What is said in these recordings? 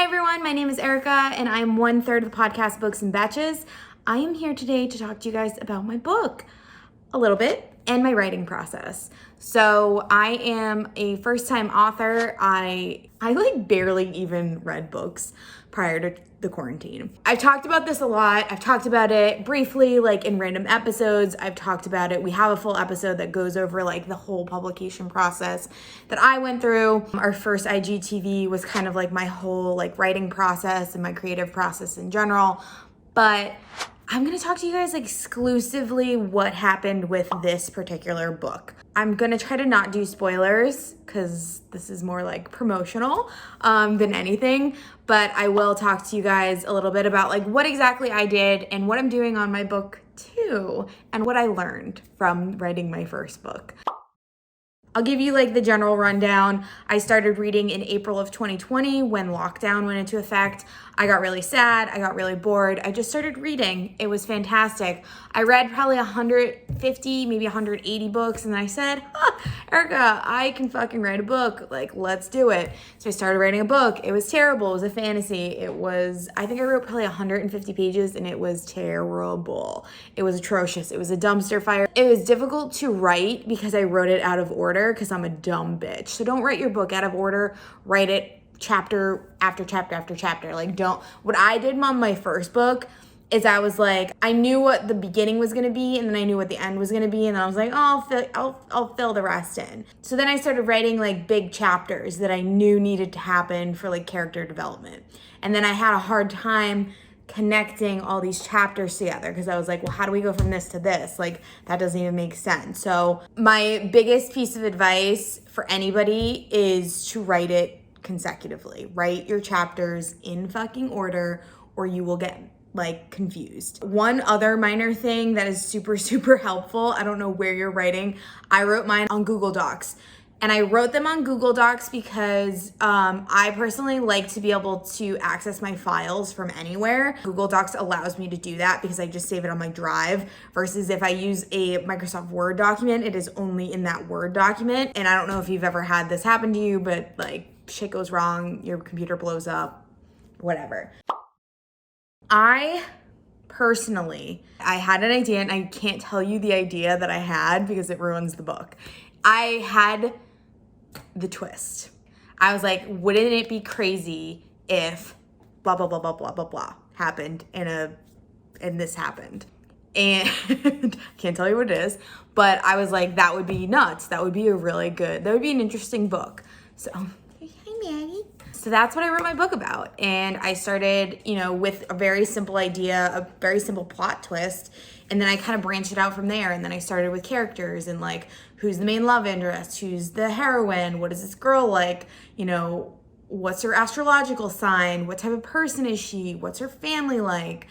everyone, my name is Erica and I'm 1/3 of the podcast Books and Betches. I am here today to talk to you guys about my book a little bit and my writing process. So I am a first-time author. I like barely even read books prior to the quarantine. I've talked about this a lot. I've talked about it briefly, like in random episodes. I've talked about it. We have a full episode that goes over like the whole publication process that I went through. Our first IGTV was kind of like my whole like writing process and my creative process in general. But I'm gonna talk to you guys exclusively what happened with this particular book. I'm gonna try to not do spoilers because this is more like promotional than anything, but I will talk to you guys a little bit about like what exactly I did and what I'm doing on my book too, and what I learned from writing my first book. I'll give you like the general rundown. I started reading in April of 2020 when lockdown went into effect. I got really sad. I got really bored. I just started reading. It was fantastic. I read probably 150, maybe 180 books. And then I said, Erica, I can fucking write a book. Like, let's do it. So I started writing a book. It was terrible. It was a fantasy. I think I wrote probably 150 pages and it was terrible. It was atrocious. It was a dumpster fire. It was difficult to write because I wrote it out of order because I'm a dumb bitch. So don't write your book out of order. Write it chapter after chapter after chapter. Like what I did on my first book is I was like, I knew what the beginning was going to be and then I knew what the end was going to be. And then I was like, oh, I'll fill the rest in. So then I started writing like big chapters that I knew needed to happen for like character development. And then I had a hard time connecting all these chapters together because I was like, well, how do we go from this to this? Like, that doesn't even make sense. So my biggest piece of advice for anybody is to write it consecutively. Write your chapters in fucking order or you will get like confused. One other minor thing that is super, super helpful, I don't know where you're writing. I wrote mine on Google Docs. And I wrote them on Google Docs because I personally like to be able to access my files from anywhere. Google Docs allows me to do that because I just save it on my drive versus if I use a Microsoft Word document, it is only in that Word document. And I don't know if you've ever had this happen to you, but like shit goes wrong, your computer blows up, whatever. I had an idea and I can't tell you the idea that I had because it ruins the book. I had the twist. I was like, wouldn't it be crazy if blah, blah, blah, blah, blah, blah, blah happened and this happened. And can't tell you what it is, but I was like, that would be nuts. That would be an interesting book. So, hi Maggie. So that's what I wrote my book about. And I started, with a very simple idea, a very simple plot twist. And then I kind of branched it out from there. And then I started with characters and like, who's the main love interest? Who's the heroine? What is this girl like? What's her astrological sign? What type of person is she? What's her family like?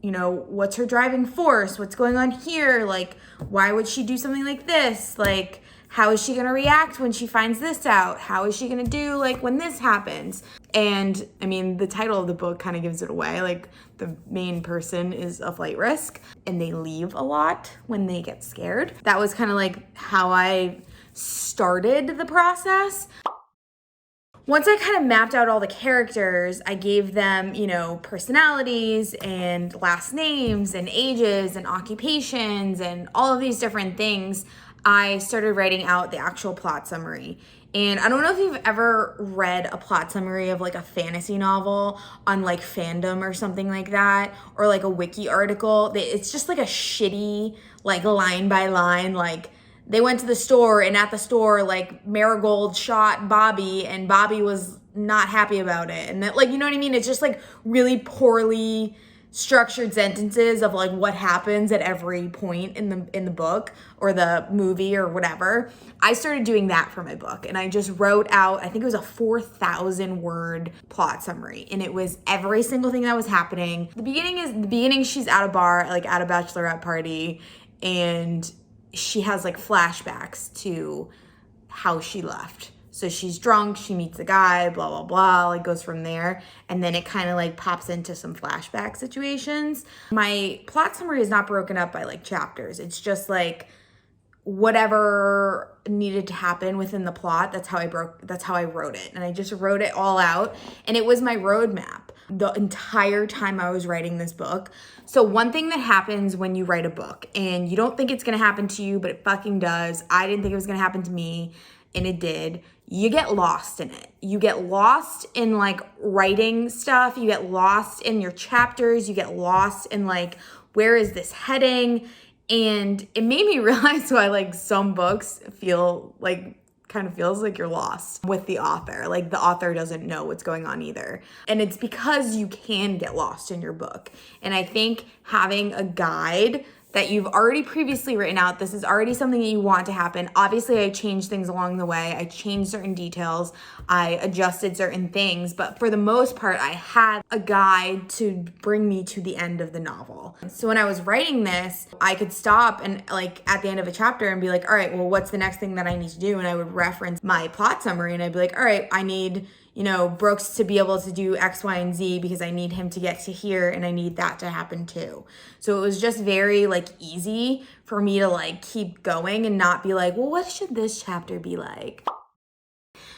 What's her driving force? What's going on here? Like, why would she do something like this? Like, how is she going to react when she finds this out? How is she going to do like when this happens? And I mean, the title of the book kind of gives it away. Like the main person is a flight risk and they leave a lot when they get scared. That was kind of like how I started the process. Once I kind of mapped out all the characters, I gave them, personalities and last names and ages and occupations and all of these different things. I started writing out the actual plot summary. And I don't know if you've ever read a plot summary of like a fantasy novel on like Fandom or something like that, or like a wiki article. It's just like a shitty, like line by line, like they went to the store and at the store, like Marigold shot Bobby and Bobby was not happy about it. And that, like, you know what I mean? It's just like really poorly structured sentences of like what happens at every point in the book or the movie or whatever. I started doing that for my book and I just wrote out, I think it was a 4,000 word plot summary and it was every single thing that was happening. The beginning she's at a bar, like at a bachelorette party, and she has like flashbacks to how she left. So she's drunk, she meets a guy, blah, blah, blah, like goes from there. And then it kind of like pops into some flashback situations. My plot summary is not broken up by like chapters. It's just like whatever needed to happen within the plot. That's how I wrote it. And I just wrote it all out. And it was my roadmap the entire time I was writing this book. So one thing that happens when you write a book, and you don't think it's gonna happen to you, but it fucking does. I didn't think it was gonna happen to me, and it did. You get lost in it. You get lost in like writing stuff. You get lost in your chapters. You get lost in like, where is this heading? And it made me realize why like some books kind of feels like you're lost with the author. Like the author doesn't know what's going on either. And it's because you can get lost in your book. And I think having a guide that you've already previously written out, this is already something that you want to happen. Obviously, I changed things along the way. I changed certain details. I adjusted certain things. But for the most part, I had a guide to bring me to the end of the novel. So when I was writing this, I could stop and like at the end of a chapter and be like, all right, well, what's the next thing that I need to do? And I would reference my plot summary and I'd be like, all right, I need Brooks to be able to do X, Y, and Z because I need him to get to here and I need that to happen too. So it was just very like easy for me to like keep going and not be like, well, what should this chapter be like?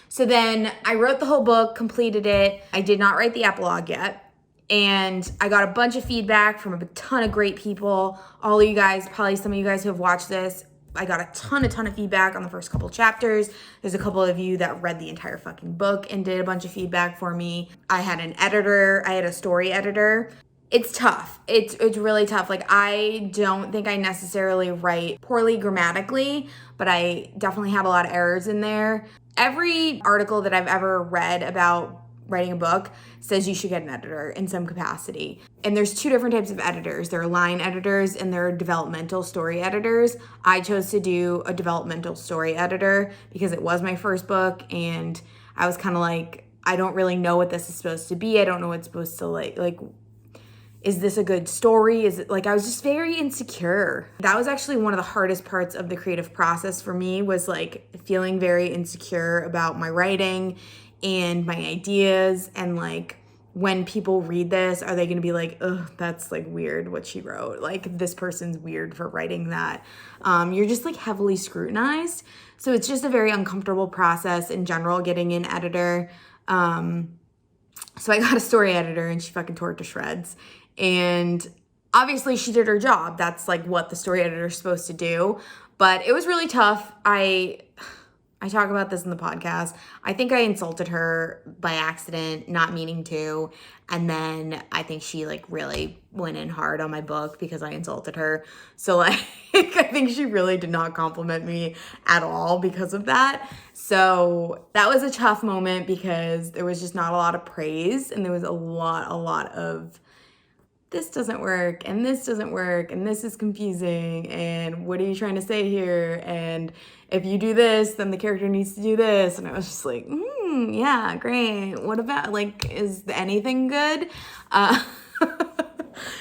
So then I wrote the whole book, completed it. I did not write the epilogue yet. And I got a bunch of feedback from a ton of great people. All of you guys, probably some of you guys who have watched this, I got a ton of feedback on the first couple chapters. There's a couple of you that read the entire fucking book and did a bunch of feedback for me. I had an editor. I had a story editor. It's tough. It's really tough. Like, I don't think I necessarily write poorly grammatically, but I definitely have a lot of errors in there. Every article that I've ever read about writing a book says you should get an editor in some capacity. And there's two different types of editors. There are line editors and there are developmental story editors. I chose to do a developmental story editor because it was my first book and I was kind of like, I don't really know what this is supposed to be. I don't know what it's supposed to like, is this a good story? Is it like, I was just very insecure. That was actually one of the hardest parts of the creative process for me, was like feeling very insecure about my writing and my ideas, and like when people read this, are they going to be like, ugh, that's like weird what she wrote, like this person's weird for writing that. You're just like heavily scrutinized, so it's just a very uncomfortable process in general getting an editor. So I got a story editor and she fucking tore it to shreds, and obviously she did her job. That's like what the story editor is supposed to do, but it was really tough. I talk about this in the podcast. I think I insulted her by accident, not meaning to. And then I think she like really went in hard on my book because I insulted her. So like, I think she really did not compliment me at all because of that. So that was a tough moment because there was just not a lot of praise. And there was a lot of, this doesn't work and this doesn't work and this is confusing and what are you trying to say here, and if you do this then the character needs to do this. And I was just like, yeah, great, what about, like, is anything good?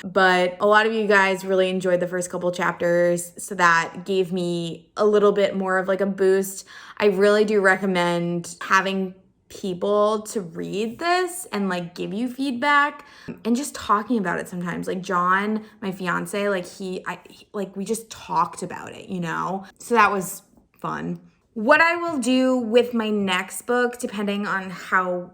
But a lot of you guys really enjoyed the first couple chapters, so that gave me a little bit more of like a boost. I really do recommend having people to read this and like give you feedback and just talking about it sometimes. Like John, my fiance, like we just talked about it, so that was fun. What I will do with my next book, depending on how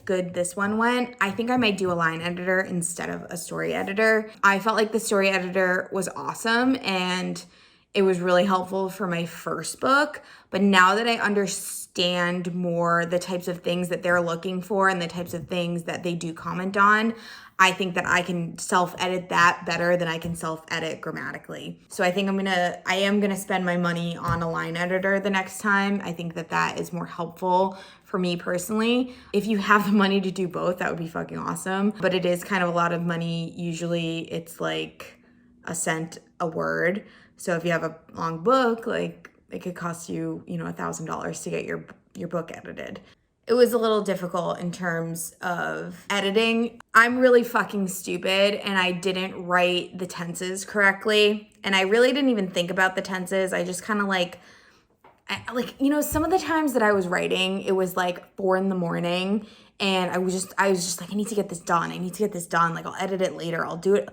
good this one went, I think I might do a line editor instead of a story editor. I felt like the story editor was awesome and it was really helpful for my first book, but now that I understand more the types of things that they're looking for and the types of things that they do comment on, I think that I can self-edit that better than I can self-edit grammatically. So I think I am gonna spend my money on a line editor the next time. I think that is more helpful for me personally. If you have the money to do both, that would be fucking awesome. But it is kind of a lot of money. Usually it's like a cent a word. So if you have a long book, like it could cost you, $1,000 to get your book edited. It was a little difficult in terms of editing. I'm really fucking stupid and I didn't write the tenses correctly. And I really didn't even think about the tenses. I just kind of some of the times that I was writing, it was like 4 a.m. and I was just like, I need to get this done. Like I'll edit it later. I'll do it.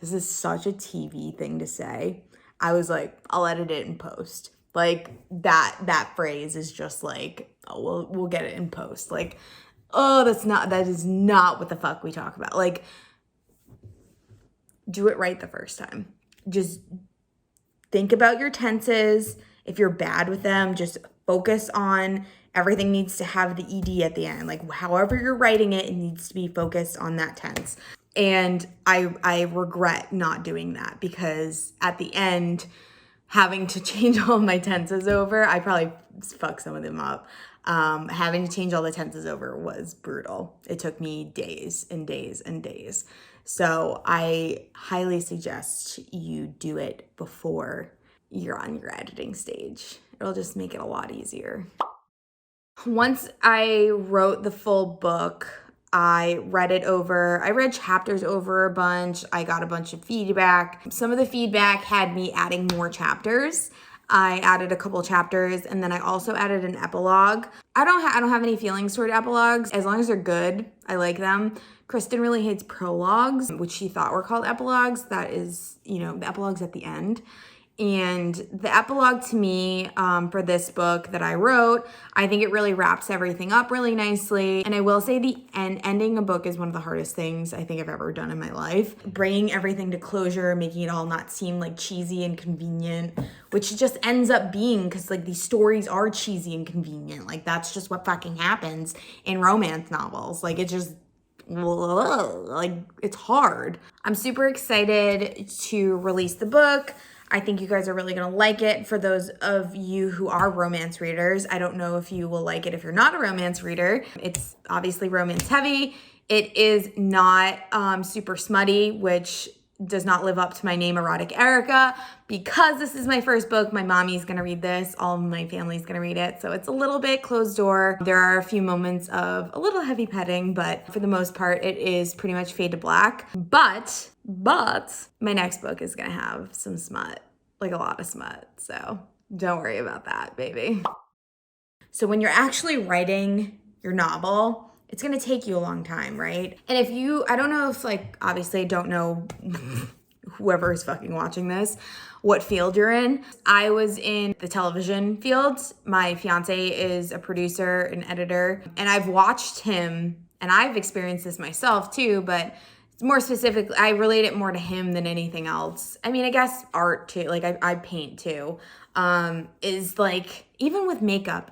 This is such a TV thing to say. I was like, I'll edit it in post. Like that phrase is just like, oh, we'll get it in post. Like, oh, that is not what the fuck we talk about. Like, do it right the first time. Just think about your tenses. If you're bad with them, just focus on everything needs to have the ed at the end. Like, however you're writing it, it needs to be focused on that tense. And I regret not doing that, because at the end, having to change all of my tenses over, I probably fucked some of them up. Having to change all the tenses over was brutal. It took me days and days and days. So I highly suggest you do it before you're on your editing stage. It'll just make it a lot easier. Once I wrote the full book, I read it over. I read chapters over a bunch. I got a bunch of feedback. Some of the feedback had me adding more chapters. I added a couple chapters, and then I also added an epilogue. I don't have any feelings toward epilogues. As long as they're good, I like them. Kristen really hates prologues, which she thought were called epilogues. That is, the epilogue's at the end. And the epilogue to me, for this book that I wrote, I think it really wraps everything up really nicely. And I will say ending a book is one of the hardest things I think I've ever done in my life. Bringing everything to closure, making it all not seem like cheesy and convenient, which it just ends up being, because like these stories are cheesy and convenient. Like, that's just what fucking happens in romance novels. Like, it just, like, it's hard. I'm super excited to release the book. I think you guys are really going to like it. For those of you who are romance readers, I don't know if you will like it if you're not a romance reader. It's obviously romance heavy. It is not super smutty, which does not live up to my name, Erotic Erica. Because this is my first book, my mommy's going to read this. All of my family's going to read it. So it's a little bit closed door. There are a few moments of a little heavy petting, but for the most part, it is pretty much fade to black. But my next book is going to have some smut, like a lot of smut. So don't worry about that, baby. So when you're actually writing your novel, it's going to take you a long time, right? And I don't know if, like, obviously I don't know whoever is fucking watching this, what field you're in. I was in the television field. My fiance is a producer, an editor, and I've watched him, and I've experienced this myself too, but more specifically, I relate it more to him than anything else. I mean, I guess art too, like I paint too, is like, even with makeup,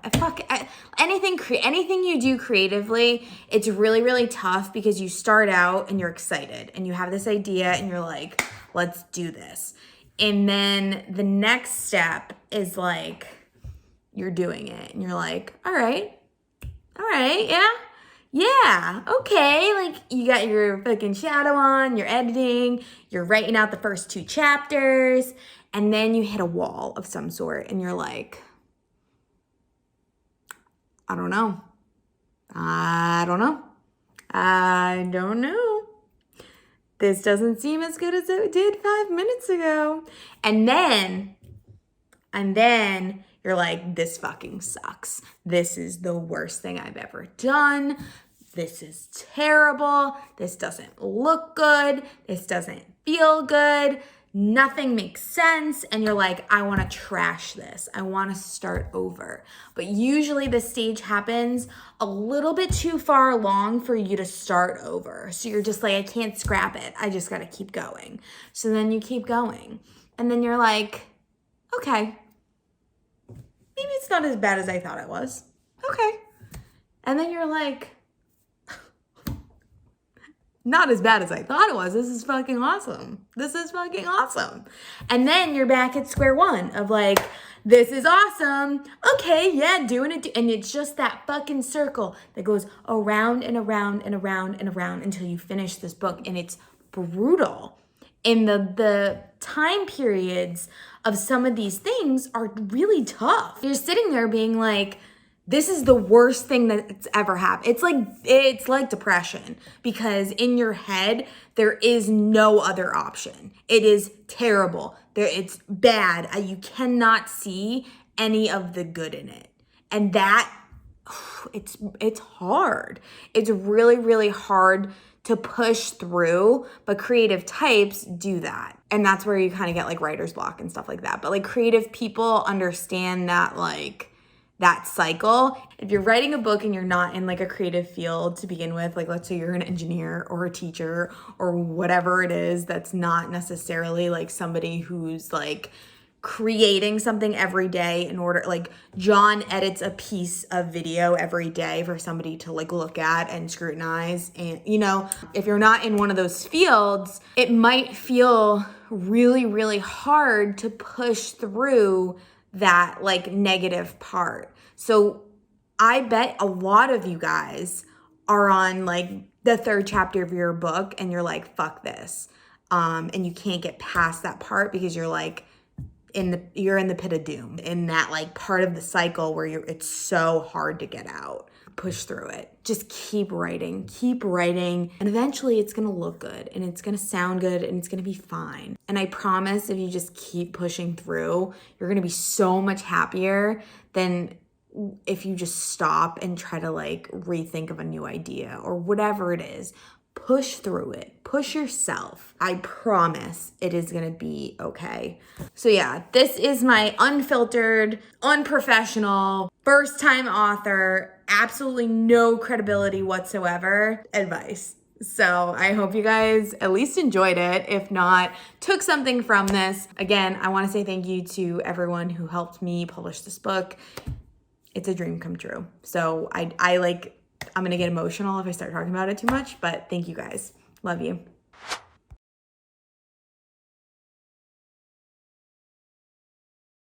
anything you do creatively, it's really, really tough, because you start out and you're excited and you have this idea and you're like, let's do this. And then the next step is like, you're doing it and you're like, all right, yeah, okay. Like, you got your fucking shadow on, you're editing, you're writing out the first 2 chapters, and then you hit a wall of some sort and you're like, I don't know. This doesn't seem as good as it did 5 minutes ago. And then you're like, this fucking sucks. This is the worst thing I've ever done. This is terrible. This doesn't look good. This doesn't feel good. Nothing makes sense. And you're like, I want to trash this. I want to start over. But usually the stage happens a little bit too far along for you to start over. So you're just like, I can't scrap it. I just got to keep going. So then you keep going. And then you're like, okay, maybe it's not as bad as I thought it was. Okay. And then you're like, not as bad as I thought it was. This is fucking awesome. And then you're back at square one of like, this is awesome. Okay, yeah, doing it. And it's just that fucking circle that goes around and around and around and around until you finish this book. And it's brutal. And the time periods of some of these things are really tough. You're sitting there being like, this is the worst thing that's ever happened. It's like depression, because in your head, there is no other option. It is terrible. It's bad. You cannot see any of the good in it. And that, it's hard. It's really, really hard to push through, but creative types do that. And that's where you kind of get like writer's block and stuff like that. But like creative people understand that like that cycle. If you're writing a book and you're not in like a creative field to begin with, like let's say you're an engineer or a teacher or whatever it is, that's not necessarily like somebody who's like creating something every day in order, like John edits a piece of video every day for somebody to like look at and scrutinize. And you know, if you're not in one of those fields, it might feel really, really hard to push through that like negative part. So I bet a lot of you guys are on like the 3rd chapter of your book and you're like, fuck this. And you can't get past that part because you're like, you're in the pit of doom, in that like part of the cycle where it's so hard to get out. Push through it. Just keep writing, and eventually it's gonna look good and it's gonna sound good and it's gonna be fine. And I promise if you just keep pushing through, you're gonna be so much happier than if you just stop and try to like rethink of a new idea or whatever it is. Push through it. Push yourself. I promise it is going to be okay. So yeah, this is my unfiltered, unprofessional, first-time author, absolutely no credibility whatsoever advice. So I hope you guys at least enjoyed it. If not, took something from this. Again, I want to say thank you to everyone who helped me publish this book. It's a dream come true. So I'm going to get emotional if I start talking about it too much, but thank you guys. Love you.